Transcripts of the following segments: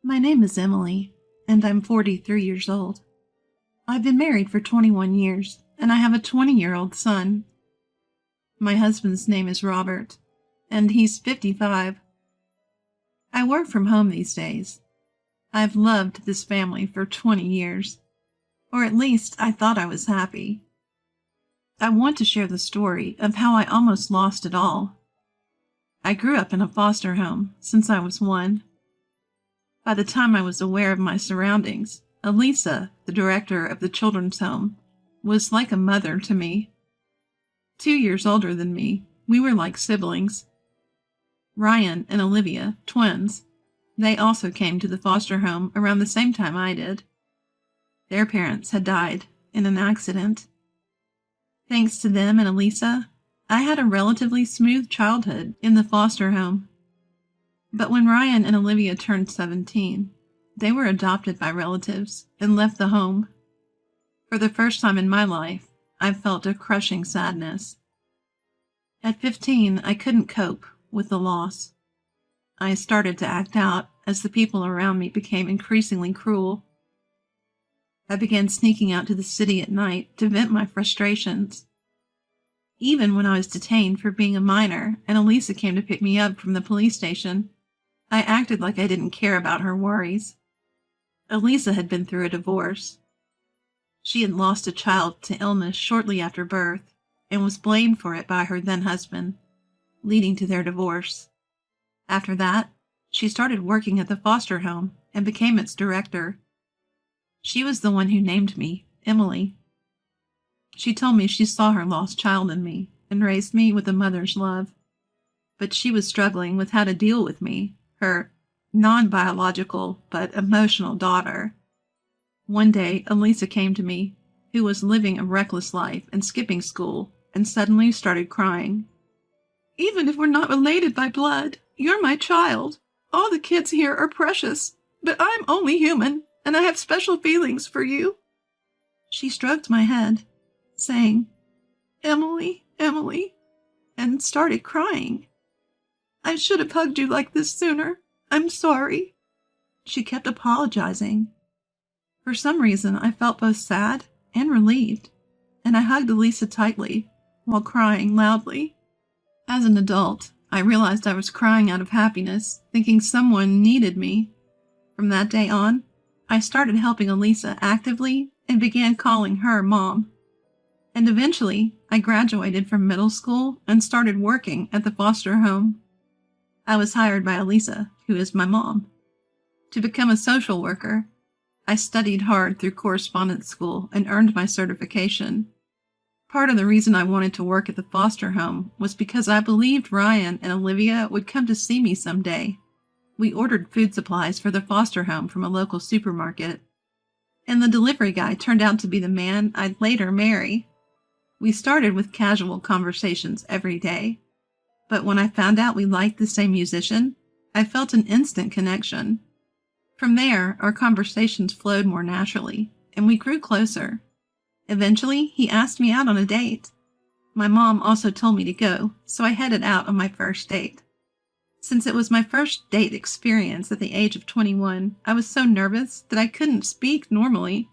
My name is Emily, and I'm 43 years old. I've been married for 21 years, and I have a 20-year-old son. My husband's name is Robert, and he's 55. I work from home these days. I've loved this family for 20 years, or at least I thought I was happy. I want to share the story of how I almost lost it all. I grew up in a foster home since I was 1. By the time I was aware of my surroundings, Elisa, the director of the children's home, was like a mother to me. 2 years older than me, we were like siblings. Ryan and Olivia, twins, they also came to the foster home around the same time I did. Their parents had died in an accident. Thanks to them and Elisa, I had a relatively smooth childhood in the foster home. But when Ryan and Olivia turned 17, they were adopted by relatives and left the home. For the first time in my life, I felt a crushing sadness. At 15, I couldn't cope with the loss. I started to act out as the people around me became increasingly cruel. I began sneaking out to the city at night to vent my frustrations. Even when I was detained for being a minor and Elisa came to pick me up from the police station, I acted like I didn't care about her worries. Elisa had been through a divorce. She had lost a child to illness shortly after birth and was blamed for it by her then-husband, leading to their divorce. After that, she started working at the foster home and became its director. She was the one who named me Emily. She told me she saw her lost child in me and raised me with a mother's love. But she was struggling with how to deal with me, her non-biological but emotional daughter. One day, Elisa came to me, who was living a reckless life and skipping school, and suddenly started crying. "Even if we're not related by blood, you're my child. All the kids here are precious, but I'm only human, and I have special feelings for you." She stroked my head, saying, "Emily, Emily," and started crying. "I should have hugged you like this sooner. I'm sorry." She kept apologizing. For some reason, I felt both sad and relieved, and I hugged Elisa tightly while crying loudly. As an adult, I realized I was crying out of happiness, thinking someone needed me. From that day on, I started helping Elisa actively and began calling her Mom. And eventually, I graduated from middle school and started working at the foster home. I was hired by Elisa, who is my mom, to become a social worker. I studied hard through correspondence school and earned my certification. Part of the reason I wanted to work at the foster home was because I believed Ryan and Olivia would come to see me someday. We ordered food supplies for the foster home from a local supermarket, and the delivery guy turned out to be the man I'd later marry. We started with casual conversations every day, but when I found out we liked the same musician, I felt an instant connection. From there, our conversations flowed more naturally, and we grew closer. Eventually, he asked me out on a date. My mom also told me to go, so I headed out on my first date. Since it was my first date experience at the age of 21, I was so nervous that I couldn't speak normally.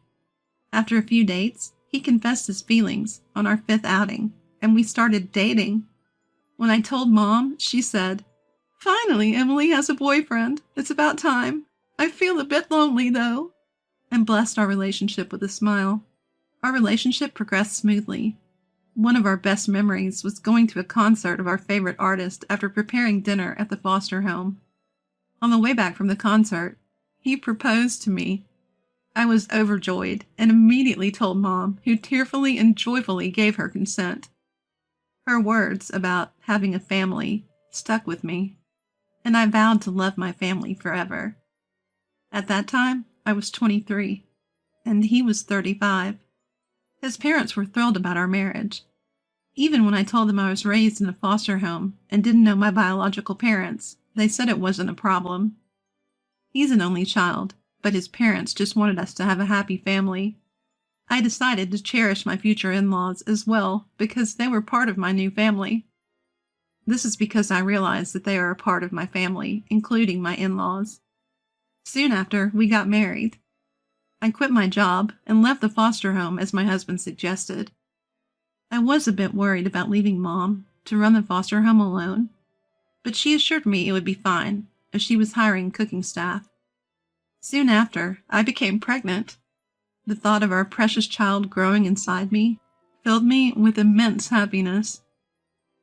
After a few dates, he confessed his feelings on our 5th outing, and we started dating. When I told Mom, she said, "Finally, Emily has a boyfriend. It's about time. I feel a bit lonely, though," and blessed our relationship with a smile. Our relationship progressed smoothly. One of our best memories was going to a concert of our favorite artist after preparing dinner at the foster home. On the way back from the concert, he proposed to me. I was overjoyed and immediately told Mom, who tearfully and joyfully gave her consent. Her words about having a family stuck with me, and I vowed to love my family forever. At that time, I was 23, and he was 35. His parents were thrilled about our marriage. Even when I told them I was raised in a foster home and didn't know my biological parents, they said it wasn't a problem. He's an only child, but his parents just wanted us to have a happy family. I decided to cherish my future in-laws as well because they were part of my new family. This is because I realize that they are a part of my family, including my in-laws. Soon after, we got married. I quit my job and left the foster home as my husband suggested. I was a bit worried about leaving Mom to run the foster home alone, but she assured me it would be fine as she was hiring cooking staff. Soon after, I became pregnant. The thought of our precious child growing inside me filled me with immense happiness.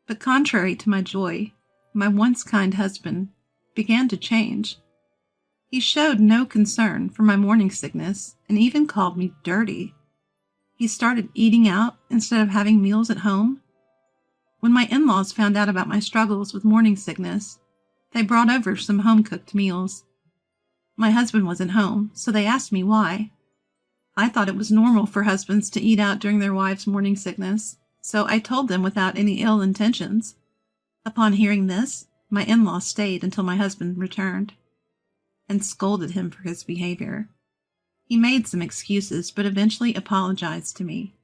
But contrary to my joy, my once kind husband began to change. He showed no concern for my morning sickness and even called me dirty. He started eating out instead of having meals at home. When my in-laws found out about my struggles with morning sickness, they brought over some home-cooked meals. My husband wasn't home, so they asked me why. I thought it was normal for husbands to eat out during their wives' morning sickness, so I told them without any ill intentions. Upon hearing this, my in-laws stayed until my husband returned and scolded him for his behavior. He made some excuses, but eventually apologized to me.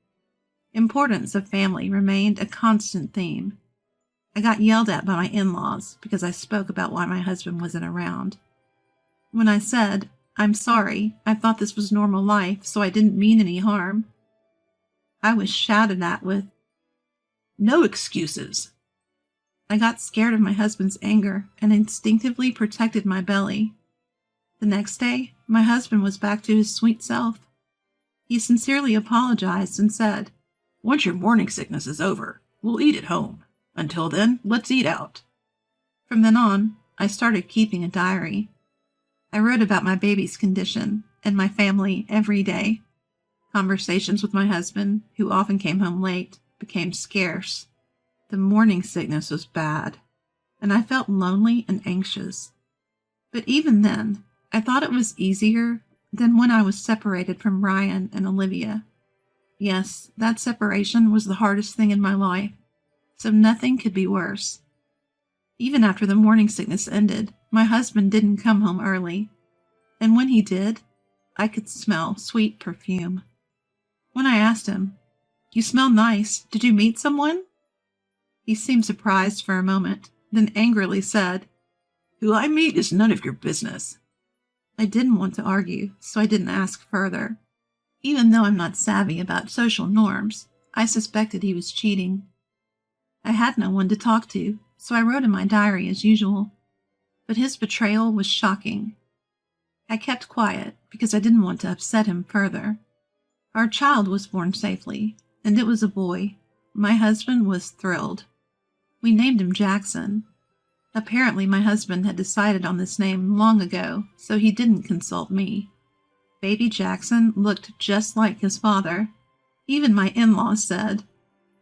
Importance of family remained a constant theme. I got yelled at by my in-laws because I spoke about why my husband wasn't around. When I said, "I'm sorry, I thought this was normal life, so I didn't mean any harm," I was shouted at with, "No excuses." I got scared of my husband's anger and instinctively protected my belly. The next day, my husband was back to his sweet self. He sincerely apologized and said, "Once your morning sickness is over, we'll eat at home. Until then, let's eat out." From then on, I started keeping a diary. I wrote about my baby's condition and my family every day. Conversations with my husband, who often came home late, became scarce. The morning sickness was bad, and I felt lonely and anxious. But even then, I thought it was easier than when I was separated from Ryan and Olivia. Yes, that separation was the hardest thing in my life, so nothing could be worse. Even after the morning sickness ended, my husband didn't come home early, and when he did, I could smell sweet perfume. When I asked him, "You smell nice. Did you meet someone?" He seemed surprised for a moment, then angrily said, "Who I meet is none of your business." I didn't want to argue, so I didn't ask further. Even though I'm not savvy about social norms, I suspected he was cheating. I had no one to talk to, so I wrote in my diary as usual. But his betrayal was shocking. I kept quiet because I didn't want to upset him further. Our child was born safely, and it was a boy. My husband was thrilled. We named him Jackson. Apparently, my husband had decided on this name long ago, so he didn't consult me. Baby Jackson looked just like his father. Even my in-laws said,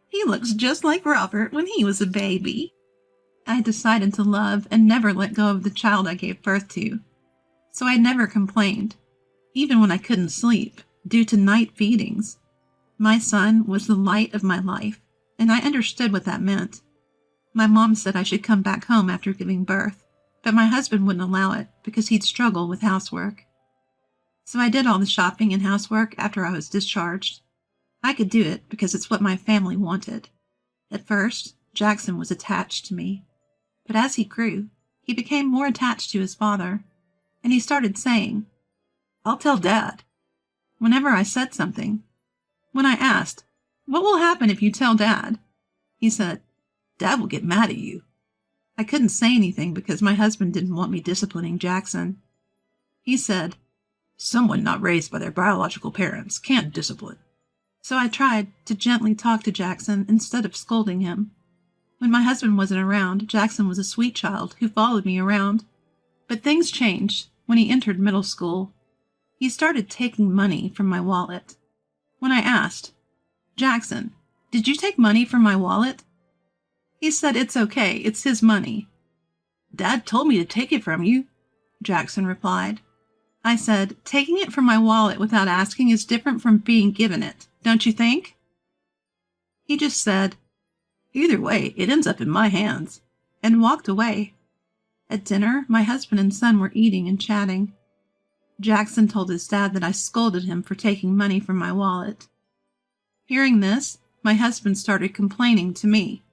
"He looks just like Robert when he was a baby." I decided to love and never let go of the child I gave birth to, so I never complained, even when I couldn't sleep due to night feedings. My son was the light of my life, and I understood what that meant. My mom said I should come back home after giving birth, but my husband wouldn't allow it because he'd struggle with housework. So I did all the shopping and housework after I was discharged. I could do it because it's what my family wanted. At first, Jackson was attached to me, but as he grew, he became more attached to his father, and he started saying, "I'll tell Dad," whenever I said something. When I asked, "What will happen if you tell Dad?" he said, "Dad will get mad at you." I couldn't say anything because my husband didn't want me disciplining Jackson. He said, "Someone not raised by their biological parents can't discipline." So I tried to gently talk to Jackson instead of scolding him. When my husband wasn't around, Jackson was a sweet child who followed me around. But things changed when he entered middle school. He started taking money from my wallet. When I asked, "Jackson, did you take money from my wallet?" he said, "It's okay, it's his money." "Dad told me to take it from you," Jackson replied. I said, "Taking it from my wallet without asking is different from being given it, don't you think?" He just said, "Either way, it ends up in my hands," and walked away. At dinner, my husband and son were eating and chatting. Jackson told his dad that I scolded him for taking money from my wallet. Hearing this, my husband started complaining to me.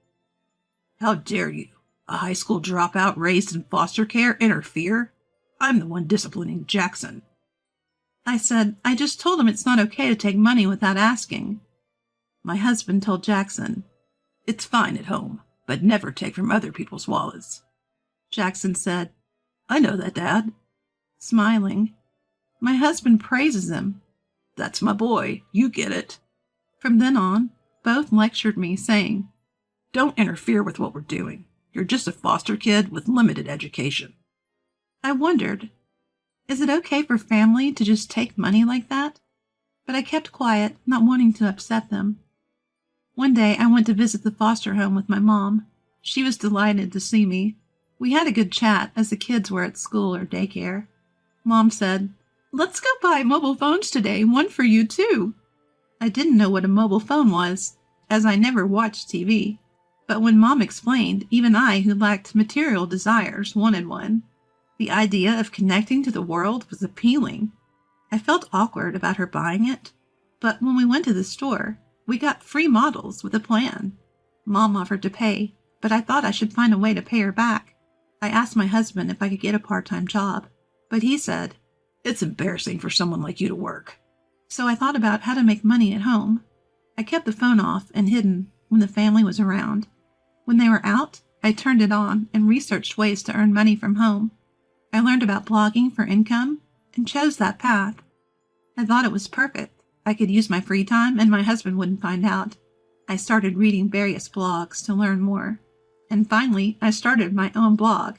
"How dare you, a high school dropout raised in foster care, interfere? I'm the one disciplining Jackson." I said, "I just told him it's not okay to take money without asking." My husband told Jackson, "It's fine at home, but never take from other people's wallets." Jackson said, "I know that, Dad." Smiling. My husband praises him. "That's my boy. You get it." From then on, both lectured me, saying, "Don't interfere with what we're doing. You're just a foster kid with limited education." I wondered, is it okay for family to just take money like that? But I kept quiet, not wanting to upset them. One day I went to visit the foster home with my mom. She was delighted to see me. We had a good chat as the kids were at school or daycare. Mom said, "Let's go buy mobile phones today, one for you too." I didn't know what a mobile phone was, as I never watched TV. But when Mom explained, even I, who lacked material desires, wanted one. The idea of connecting to the world was appealing. I felt awkward about her buying it, but when we went to the store, we got free models with a plan. Mom offered to pay, but I thought I should find a way to pay her back. I asked my husband if I could get a part-time job, but he said, "It's embarrassing for someone like you to work." So I thought about how to make money at home. I kept the phone off and hidden when the family was around. When they were out, I turned it on and researched ways to earn money from home. I learned about blogging for income and chose that path. I thought it was perfect. I could use my free time and my husband wouldn't find out. I started reading various blogs to learn more. And finally, I started my own blog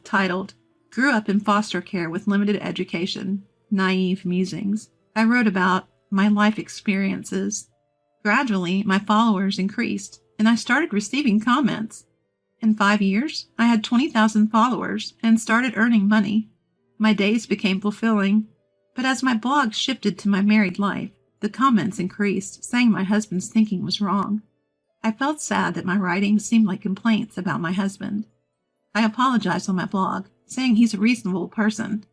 titled "Grew Up in Foster Care with Limited Education, Naive Musings." I wrote about my life experiences. Gradually, my followers increased, and I started receiving comments. In 5 years, I had 20,000 followers and started earning money. My days became fulfilling. But as my blog shifted to my married life, the comments increased, saying my husband's thinking was wrong. I felt sad that my writing seemed like complaints about my husband. I apologized on my blog, saying he's a reasonable person,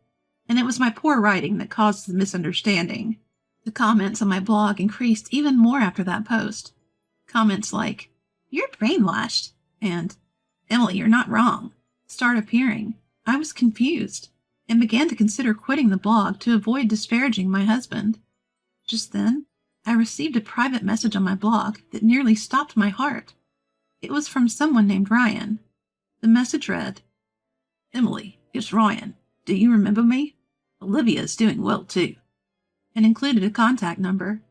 and it was my poor writing that caused the misunderstanding. The comments on my blog increased even more after that post. Comments like, "You're brainwashed," and "Emily, you're not wrong," start appearing. I was confused and began to consider quitting the blog to avoid disparaging my husband. Just then, I received a private message on my blog that nearly stopped my heart. It was from someone named Ryan. The message read, "Emily, it's Ryan. Do you remember me? Olivia is doing well too," and included a contact number.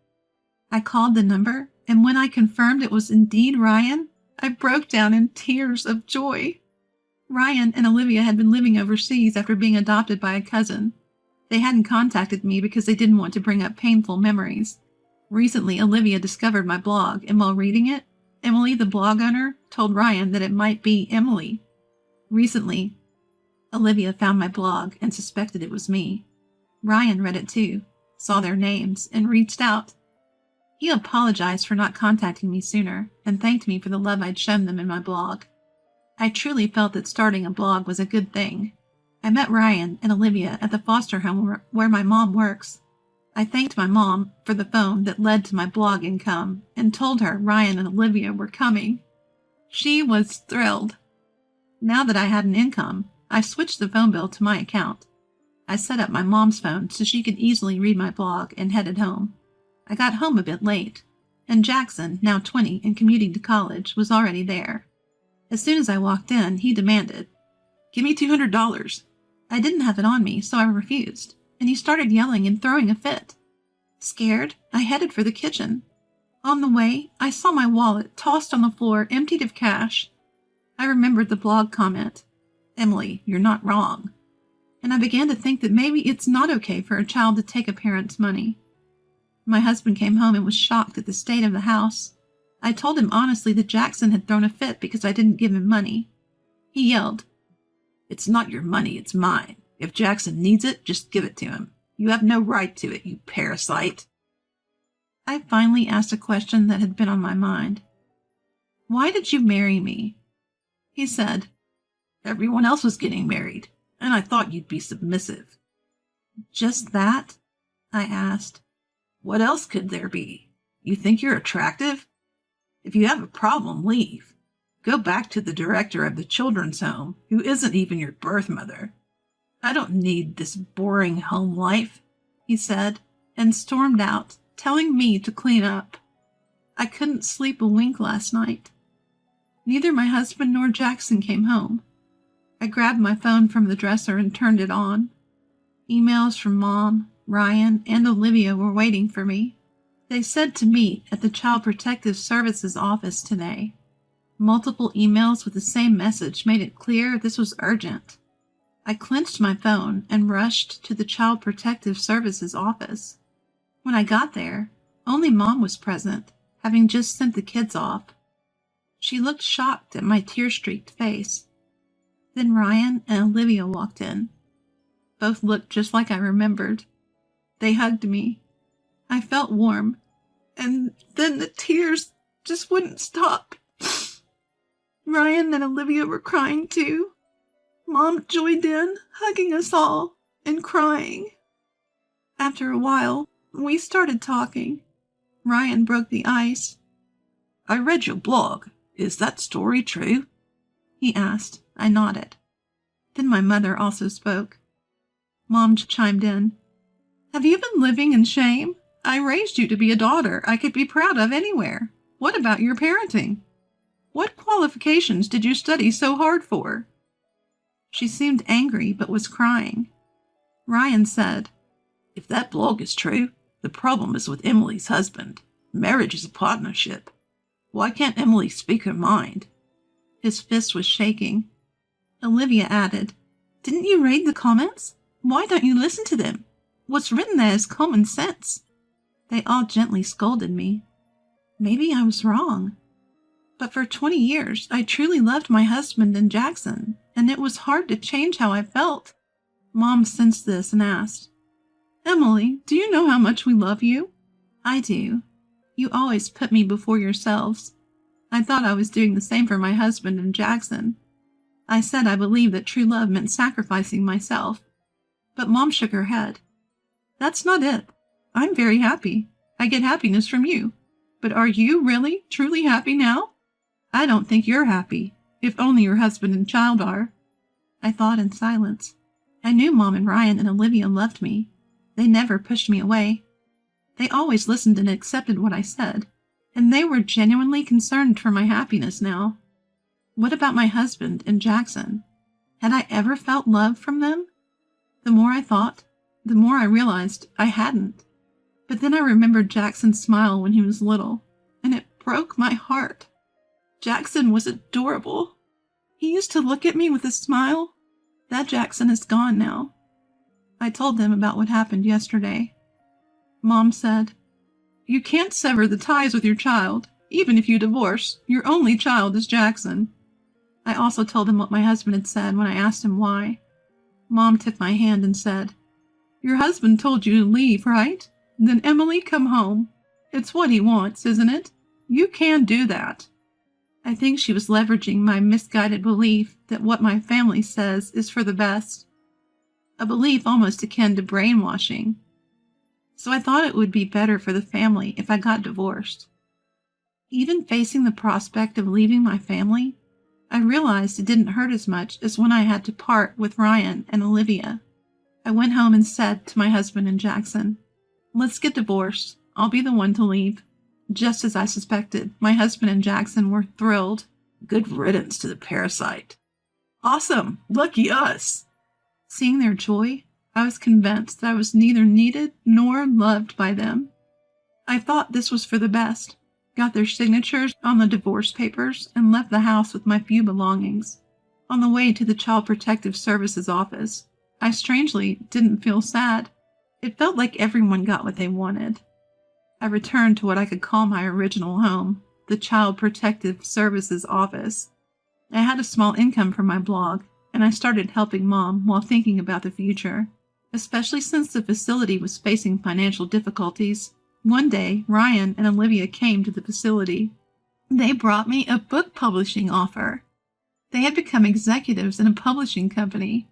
I called the number, and when I confirmed it was indeed Ryan, I broke down in tears of joy. Ryan and Olivia had been living overseas after being adopted by a cousin. They hadn't contacted me because they didn't want to bring up painful memories. Recently, Olivia discovered my blog, and while reading it, Emily, the blog owner, told Ryan that it might be Emily. Recently, Olivia found my blog and suspected it was me. Ryan read it too, saw their names, and reached out. He apologized for not contacting me sooner and thanked me for the love I'd shown them in my blog. I truly felt that starting a blog was a good thing. I met Ryan and Olivia at the foster home where my mom works. I thanked my mom for the phone that led to my blog income and told her Ryan and Olivia were coming. She was thrilled. Now that I had an income, I switched the phone bill to my account. I set up my mom's phone so she could easily read my blog and headed home. I got home a bit late, and Jackson, now 20 and commuting to college, was already there. As soon as I walked in, he demanded, "Give me $200. I didn't have it on me, so I refused, and he started yelling and throwing a fit. Scared, I headed for the kitchen. On the way, I saw my wallet tossed on the floor, emptied of cash. I remembered the blog comment, "Emily, you're not wrong," and I began to think that maybe it's not okay for a child to take a parent's money. My husband came home and was shocked at the state of the house. I told him honestly that Jackson had thrown a fit because I didn't give him money. He yelled, "It's not your money, it's mine. If Jackson needs it, just give it to him. You have no right to it, you parasite." I finally asked a question that had been on my mind. "Why did you marry me?" He said, "Everyone else was getting married, and I thought you'd be submissive." "Just that?" I asked. "What else could there be? You think you're attractive? If you have a problem, leave. Go back to the director of the children's home, who isn't even your birth mother. I don't need this boring home life, he said, and stormed out, telling me to clean up. I couldn't sleep a wink last night. Neither my husband nor Jackson came home. I grabbed my phone from the dresser and turned it on. Emails from Mom, Ryan, and Olivia were waiting for me. They said to meet at the Child Protective Services office today. Multiple emails with the same message made it clear this was urgent. I clenched my phone and rushed to the Child Protective Services office. When I got there, only Mom was present, having just sent the kids off. She looked shocked at my tear-streaked face. Then Ryan and Olivia walked in. Both looked just like I remembered. They hugged me. I felt warm, and then the tears just wouldn't stop. Ryan and Olivia were crying too. Mom joined in, hugging us all and crying. After a while, we started talking. Ryan broke the ice. I read your blog. Is that story true? He asked. I nodded. Then my mother also spoke. Mom chimed in. Have you been living in shame? I raised you to be a daughter I could be proud of anywhere. What about your parenting? What qualifications did you study so hard for? She seemed angry but was crying. Ryan said, If that blog is true, the problem is with Emily's husband. Marriage is a partnership. Why can't Emily speak her mind? His fist was shaking. Olivia added, Didn't you read the comments? Why don't you listen to them? What's written there is common sense. They all gently scolded me. Maybe I was wrong. But for 20 years, I truly loved my husband and Jackson, and it was hard to change how I felt. Mom sensed this and asked, Emily, do you know how much we love you? I do. You always put me before yourselves. I thought I was doing the same for my husband and Jackson. I said I believed that true love meant sacrificing myself. But Mom shook her head. That's not it. I'm very happy. I get happiness from you. But are you really, truly happy now? I don't think you're happy, if only your husband and child are. I thought in silence. I knew Mom and Ryan and Olivia loved me. They never pushed me away. They always listened and accepted what I said, and they were genuinely concerned for my happiness now. What about my husband and Jackson? Had I ever felt love from them? The more I thought, the more I realized I hadn't. But then I remembered Jackson's smile when he was little, and it broke my heart. Jackson was adorable. He used to look at me with a smile. That Jackson is gone now. I told them about what happened yesterday. Mom said, You can't sever the ties with your child. Even if you divorce, your only child is Jackson. I also told them what my husband had said when I asked him why. Mom took my hand and said, Your husband told you to leave, right? Then Emily, come home. It's what he wants, isn't it? You can do that. I think she was leveraging my misguided belief that what my family says is for the best. A belief almost akin to brainwashing. So I thought it would be better for the family if I got divorced. Even facing the prospect of leaving my family, I realized it didn't hurt as much as when I had to part with Ryan and Olivia. I went home and said to my husband and Jackson, Let's get divorced. I'll be the one to leave. Just as I suspected, my husband and Jackson were thrilled. Good riddance to the parasite. Awesome! Lucky us! Seeing their joy, I was convinced that I was neither needed nor loved by them. I thought this was for the best, got their signatures on the divorce papers, and left the house with my few belongings. On the way to the Child Protective Services office, I strangely didn't feel sad. It felt like everyone got what they wanted. I returned to what I could call my original home, the Child Protective Services office. I had a small income from my blog, and I started helping Mom while thinking about the future, especially since the facility was facing financial difficulties. One day, Ryan and Olivia came to the facility. They brought me a book publishing offer. They had become executives in a publishing company.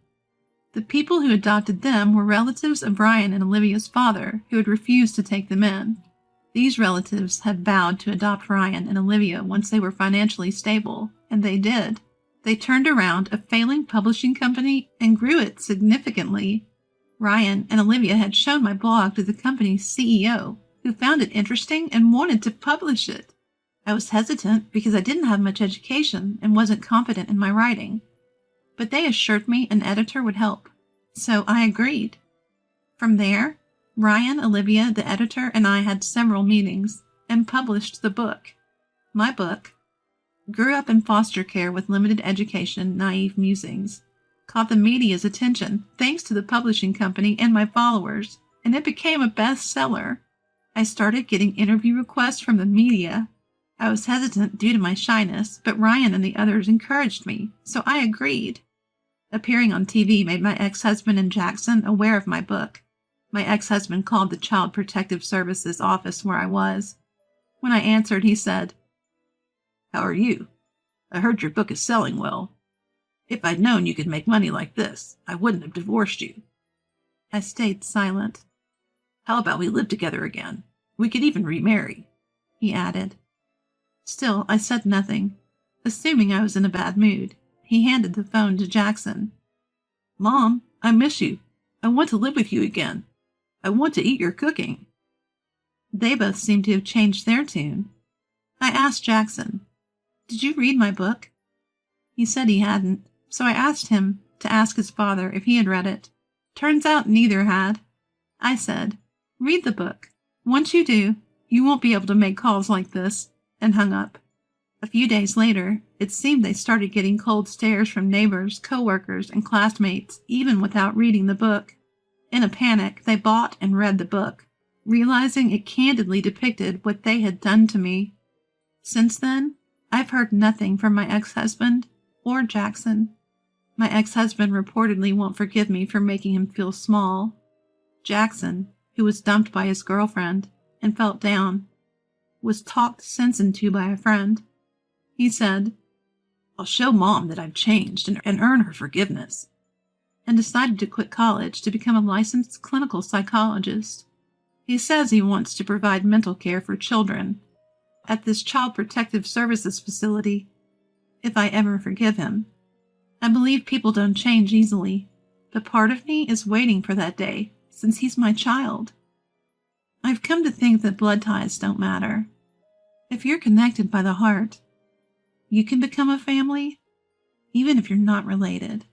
The people who adopted them were relatives of Ryan and Olivia's father, who had refused to take them in. These relatives had vowed to adopt Ryan and Olivia once they were financially stable, and they did. They turned around a failing publishing company and grew it significantly. Ryan and Olivia had shown my blog to the company's CEO, who found it interesting and wanted to publish it. I was hesitant because I didn't have much education and wasn't confident in my writing, but they assured me an editor would help, so I agreed. From there, Ryan, Olivia, the editor, and I had several meetings and published the book. My book, Grew Up in Foster Care with Limited Education, Naive Musings, caught the media's attention thanks to the publishing company and my followers, and it became a bestseller. I started getting interview requests from the media. I was hesitant due to my shyness, but Ryan and the others encouraged me, so I agreed. Appearing on TV made my ex-husband and Jackson aware of my book. My ex-husband called the Child Protective Services office where I was. When I answered, he said, "How are you? I heard your book is selling well. If I'd known you could make money like this, I wouldn't have divorced you." I stayed silent. "How about we live together again? We could even remarry," he added. Still, I said nothing, assuming I was in a bad mood. He handed the phone to Jackson. "Mom, I miss you. I want to live with you again. I want to eat your cooking." They both seemed to have changed their tune. I asked Jackson, "Did you read my book?" He said he hadn't, so I asked him to ask his father if he had read it. Turns out neither had. I said, "Read the book. Once you do, you won't be able to make calls like this," and hung up. A few days later, it seemed they started getting cold stares from neighbors, coworkers, and classmates, even without reading the book. In a panic, they bought and read the book, realizing it candidly depicted what they had done to me. Since then, I've heard nothing from my ex-husband or Jackson. My ex-husband reportedly won't forgive me for making him feel small. Jackson, who was dumped by his girlfriend and felt down, was talked sense into by a friend. He said, "I'll show Mom that I've changed and earn her forgiveness," and decided to quit college to become a licensed clinical psychologist. He says he wants to provide mental care for children at this Child Protective Services facility, if I ever forgive him. I believe people don't change easily, but part of me is waiting for that day, since he's my child. I've come to think that blood ties don't matter. If you're connected by the heart, you can become a family, even if you're not related.